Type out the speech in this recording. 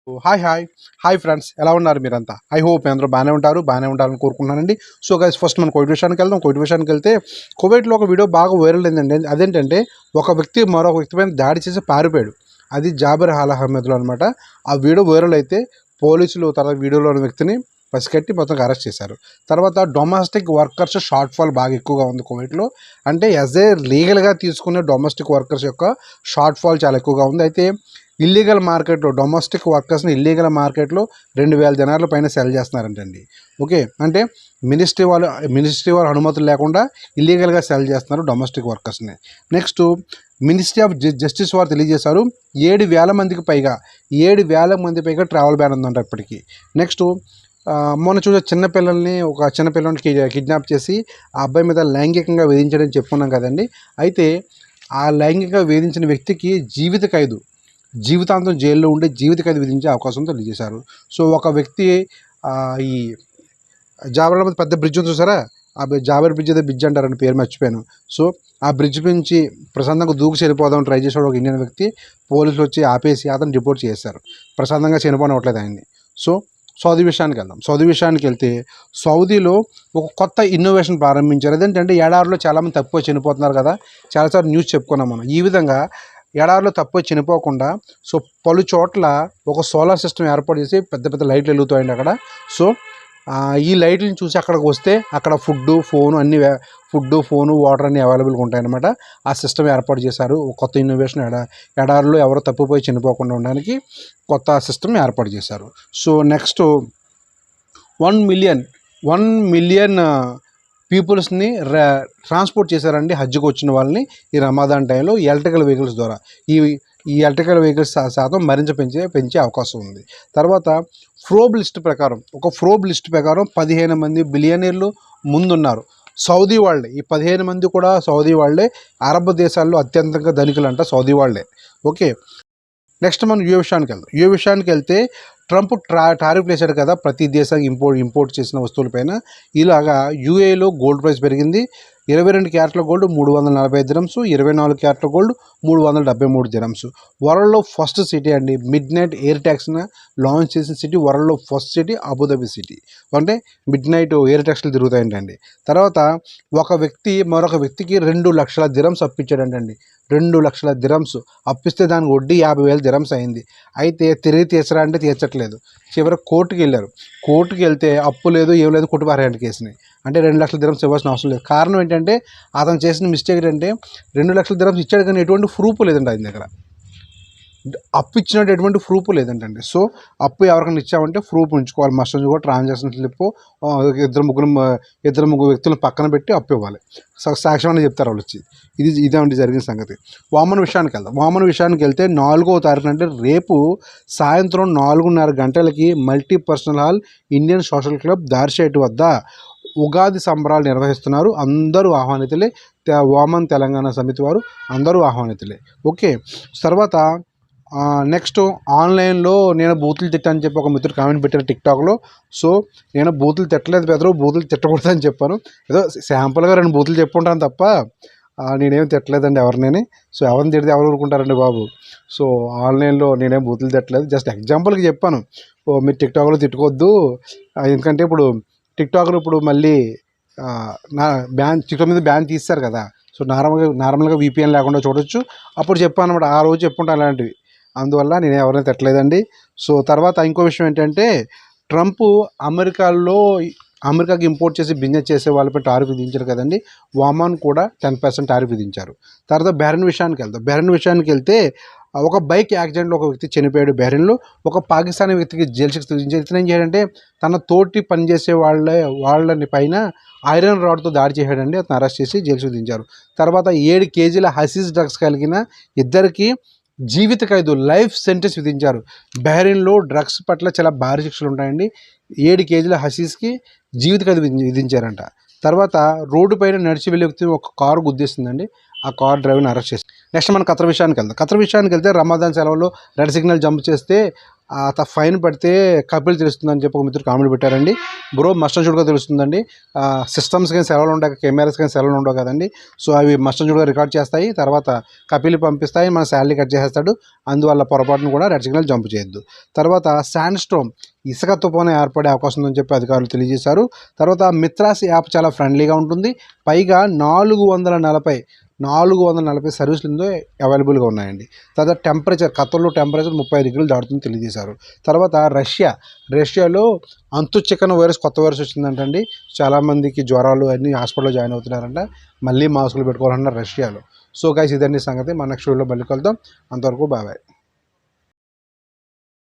Hi friends, ఎలా ఉన్నారు మీరంతా? ఐ హోప్ మీ అందరూ బాగానే ఉంటారని కోరుకుంటున్నానండి. సో గైస్, ఫస్ట్ మనం కోవిడ్ విషయానికి వెళ్తే కువైట్లో ఒక వీడియో బాగా వైరల్ అయిందండి. అదేంటంటే, ఒక వ్యక్తి మరొక వ్యక్తి పైన దాడి చేసి పారిపోయాడు. అది జాబిర్ అల్ అహ్మద్లో అనమాట. ఆ వీడియో వైరల్ అయితే పోలీసులు తర్వాత వీడియోలోని వ్యక్తిని పసికట్టి మొత్తం అరెస్ట్ చేశారు. తర్వాత డొమెస్టిక్ వర్కర్స్ షార్ట్ ఫాల్ బాగా ఎక్కువగా ఉంది కువైట్లో. అంటే యాజ్ ఏ లీగల్గా తీసుకునే డొమెస్టిక్ వర్కర్స్ యొక్క షార్ట్ ఫాల్ చాలా ఎక్కువగా ఉంది. అయితే ఇల్లీగల్ మార్కెట్లో డొమెస్టిక్ వర్కర్స్ని ఇల్లీగల్ మార్కెట్లో 2000 దినార్ల పైన సెల్ చేస్తున్నారంటండి. ఓకే, అంటే మినిస్ట్రీ వాళ్ళు అనుమతులు లేకుండా ఇల్లీగల్గా సెల్ చేస్తున్నారు డొమెస్టిక్ వర్కర్స్ని. నెక్స్ట్, మినిస్ట్రీ ఆఫ్ జస్టిస్ వారు తెలియజేశారు 7,000 మందికి పైగా ట్రావెల్ బ్యాన్ ఉందంట ఇప్పటికీ. నెక్స్ట్, మొన్న చూసే ఒక చిన్నపిల్లల్ని కిడ్నాప్ చేసి ఆ అబ్బాయి మీద లైంగికంగా వేధించడం చెప్పుకున్నాం కదండి. అయితే ఆ లైంగికంగా వేధించిన వ్యక్తికి జీవితాంతం జైల్లో ఉండే జీవిత ఖైదు విధించే అవకాశం తెలియజేశారు. సో ఒక వ్యక్తి ఈ జాబర్ మీద పెద్ద బ్రిడ్జ్ ఉంది చూసారా, ఆ జాబర్ బ్రిడ్జ్ అంటారని పేరు మర్చిపోయాను. సో ఆ బ్రిడ్జ్ నుంచి ప్రశాంతంగా దూకి చనిపోదాం ట్రై చేసాడు ఒక ఇండియన్ వ్యక్తి. పోలీసులు వచ్చి ఆపేసి అతను రిపోర్ట్ చేశారు. ప్రశాంతంగా చనిపోనివ్వట్లేదు ఆయన్ని. సో సౌదీ విషయానికి వెళ్తే సౌదీలో ఒక కొత్త ఇన్నోవేషన్ ప్రారంభించారు. అదేంటంటే, ఎడారిలో చాలామంది తక్కువ చనిపోతున్నారు కదా, చాలాసార్లు న్యూస్ చెప్పుకున్నాం మనం. ఈ విధంగా ఎడారిలో తక్కువ చనిపోకుండా సో పలు చోట్ల ఒక సోలార్ సిస్టమ్ ఏర్పాటు చేసి పెద్ద పెద్ద లైట్లు వెలుగుతాయండి అక్కడ. సో ఈ లైట్లను చూసి అక్కడికి వస్తే అక్కడ ఫుడ్, ఫోను, వాటర్ అన్నీ అవైలబుల్గా ఉంటాయన్నమాట. ఆ సిస్టమ్ ఏర్పాటు చేశారు. కొత్త ఇన్నోవేషన్. ఎడారిలో ఎవరో తప్పిపోయి చనిపోకుండా ఉండడానికి కొత్త సిస్టమ్ ఏర్పాటు చేశారు. సో నెక్స్ట్, 1 మిలియన్ పీపుల్స్ని ట్రాన్స్పోర్ట్ చేశారండి హజ్కి వచ్చిన వాళ్ళని ఈ రమాదాన్ టైంలో ఎలక్ట్రికల్ వెహికల్స్ ద్వారా. ఈ ఎలక్ట్రికల్ వెహికల్స్ శాతం మరింత పెంచే అవకాశం ఉంది. తర్వాత ఫ్రోబ్ లిస్ట్ ప్రకారం 15 మంది బిలియనీర్లు ముందున్నారు. సౌదీ వాళ్ళే. ఈ 15 మంది కూడా సౌదీ వాళ్ళే. అరబ్ దేశాల్లో అత్యంతంగా ధనికులంట సౌదీ వాళ్ళే. ఓకే, నెక్స్ట్ మనం యుఏ విషయానికి వెళ్తే ట్రంప్ టారిఫ్లు వేశాడు కదా ప్రతి దేశానికి ఇంపోర్ట్ చేసిన వస్తువులపైన. ఇలాగా యూఏలో గోల్డ్ ప్రైస్ పెరిగింది. 22 క్యారెట్ల గోల్డ్ 340 దిరమ్స్, 24 క్యారెట్ల గోల్డ్ 373 దిరమ్స్. వరల్డ్లో ఫస్ట్ సిటీ అండి, మిడ్ నైట్ ఎయిర్ ట్యాక్స్ని లాంచ్ చేసిన సిటీ, వరల్డ్లో ఫస్ట్ సిటీ అబుదాబి సిటీ. అంటే మిడ్ నైట్ ఎయిర్ ట్యాక్స్లు తిరుగుతాయంటండి. తర్వాత ఒక వ్యక్తి మరొక వ్యక్తికి 2 లక్షల దిరమ్స్ అప్పించాడంటండి. 2 లక్షల దిరమ్స్ అప్పిస్తే దానికి వడ్డీ 50,000 దిరమ్స్ అయింది. అయితే తిరిగి తీర్చరా అంటే తీర్చట్లేదు. చివరికి కోర్టుకి వెళ్తే అప్పు లేదు ఏం లేదు, కొట్టుపారాయంట కేసుని. అంటే 2 లక్షల దిరమ్స్ ఇవ్వాల్సిన అవసరం లేదు. కారణం ఏంటంటే, అతను చేసిన మిస్టేక్ ఏంటంటే 2 లక్షల దిరమ్స్ ఇచ్చాడు కానీ ఎటువంటి ప్రూఫ్ లేదండి ఆయన దగ్గర. అప్పు ఇచ్చినట్టు ఎటువంటి ప్రూఫ్ లేదంటండి. సో అప్పు ఎవరికైనా ఇచ్చామంటే ప్రూఫ్ ఉంచుకోవాలి. మస్ట్ కూడా ట్రాన్సాక్షన్ స్లిప్ ఇద్దరు ముగ్గురు వ్యక్తులను పక్కన పెట్టి అప్పు ఇవ్వాలి. సాక్ష్యం అని చెప్తారు వాళ్ళు వచ్చి. ఇదేమంటే జరిగిన సంగతి. వామన్ విషయానికి వెళ్తే 4వ తారీఖున అంటే రేపు సాయంత్రం 4:30 గంటలకి మల్టీపర్సనల్ హాల్ ఇండియన్ సోషల్ క్లబ్ దార్షేట్ వద్ద ఉగాది సంబరాలు నిర్వహిస్తున్నారు. అందరూ ఆహ్వానితులే. వామన్ తెలంగాణ సమితి వారు అందరూ ఆహ్వానితులే. ఓకే, తర్వాత నెక్స్ట్, ఆన్లైన్లో నేను బూతులు తిట్టాను చెప్పి ఒక మిత్రుడు కామెంట్ పెట్టారు టిక్టాక్లో. సో నేను బూతులు తిట్టలేదు, బూతులు తిట్టకూడదు అని చెప్పాను. ఏదో శాంపుల్గా 2 బూతులు చెప్పుకుంటాను తప్ప నేనేం తిట్టలేదండి ఎవరినైనా. సో ఎవరిని తిడితే ఎవరు ఊరుకుంటారండి బాబు. సో ఆన్లైన్లో నేనేం బూతులు తిట్టలేదు, జస్ట్ ఎగ్జాంపుల్కి చెప్పాను. మీరు టిక్టాక్లో తిట్టుకోవద్దు, ఎందుకంటే ఇప్పుడు టిక్టాక్లో మళ్ళీ టిక్టాక్ మీద బ్యాన్ తీస్తారు కదా. సో నార్మల్గా VPN లేకుండా చూడొచ్చు. అప్పుడు చెప్పాను అనమాట, ఆ రోజు చెప్పుకుంటాను అలాంటివి. అందువల్ల నేను ఎవరైనా తిట్టలేదండి. సో తర్వాత ఇంకో విషయం ఏంటంటే, ట్రంప్ అమెరికాకి ఇంపోర్ట్ చేసి బిజినెస్ చేసే వాళ్ళపై టారిఫ్ విధించారు కదండి. వామన్ కూడా 10% టారిఫ్ విధించారు. తర్వాత బెహ్రెన్ విషయానికి వెళ్తే ఒక బైక్ యాక్సిడెంట్లో ఒక వ్యక్తి చనిపోయాడు బెహ్రెన్లో. ఒక పాకిస్తానీ వ్యక్తికి జైలు శిక్ష విధించారు. ఇతను ఏం చేయాలంటే, తన తోటి పనిచేసే వాళ్ళని పైన ఐరన్ రాడ్తో దాడి చేశాడండి. అతను అరెస్ట్ చేసి జైలు శిక్ష విధించారు. తర్వాత 7 కేజీల హసీస్ డ్రగ్స్ కలిగిన ఇద్దరికి జీవిత ఖైదు, లైఫ్ సెంటెన్స్ విధించారు. బెహ్రెన్లో డ్రగ్స్ పట్ల చాలా భారీ శిక్షలు ఉంటాయండి. 7 కేజీల హసీస్కి జీవిత ఖైదు విధించారంట. తర్వాత రోడ్డు పైన నడిచి వెళ్ళే వ్యక్తి ఒక కారు గుద్దేస్తుందండి. ఆ కార్ డ్రైవర్ని అరెస్ట్ చేసి. నెక్స్ట్ మనం ఖతర్ విషయానికి వెళ్తే రమదాన్ సెలవుల్లో రెడ్ సిగ్నల్ జంప్ చేస్తే ఫైన్ పడితే కపిల్ తెలుస్తుందని చెప్పి ఒక మిత్రుడు కామెంట్ పెట్టారండి. బ్రో మస్ట్ అండ్ షుడ్గా తెలుస్తుందండి. సిస్టమ్స్ కానీ సెలవులు ఉండవు, కెమెరాస్ కానీ సెలవులు ఉండవు కదండి. సో అవి మస్ట్ అండ్ షుడ్గా రికార్డ్ చేస్తాయి. తర్వాత కపిల్ పంపిస్తాయి, మన శాలరీ కట్ చేసేస్తాడు. అందువల్ల పొరపాటును కూడా రెడ్ సిగ్నల్ జంప్ చేయొద్దు. తర్వాత శాండ్ స్టోమ్ ఇసుక తుఫాను ఏర్పడే అవకాశం ఉందని చెప్పి అధికారులు తెలియజేశారు. తర్వాత మిత్రాస్ యాప్ చాలా ఫ్రెండ్లీగా ఉంటుంది. పైగా 440 సర్వీసులు అవైలబుల్గా ఉన్నాయండి. తర్వాత టెంపరేచర్, ఖత్తర్లో టెంపరేచర్ 30 డిగ్రీలు దాటుతుందని తెలియజేశారు. తర్వాత రష్యాలో అంతు చికెన్ వైరస్, కొత్త వైరస్ వచ్చిందంటండి. చాలామందికి జ్వరాలు అన్నీ హాస్పిటల్లో జాయిన్ అవుతున్నారంట. మళ్ళీ మాస్కులు పెట్టుకోవాలన్నారు రష్యాలో. సో గైస్ ఇదండి సంగతి. మన నెక్స్ట్ వీడియోలో మళ్ళీ కలుద్దాం. అంతవరకు బాయ్.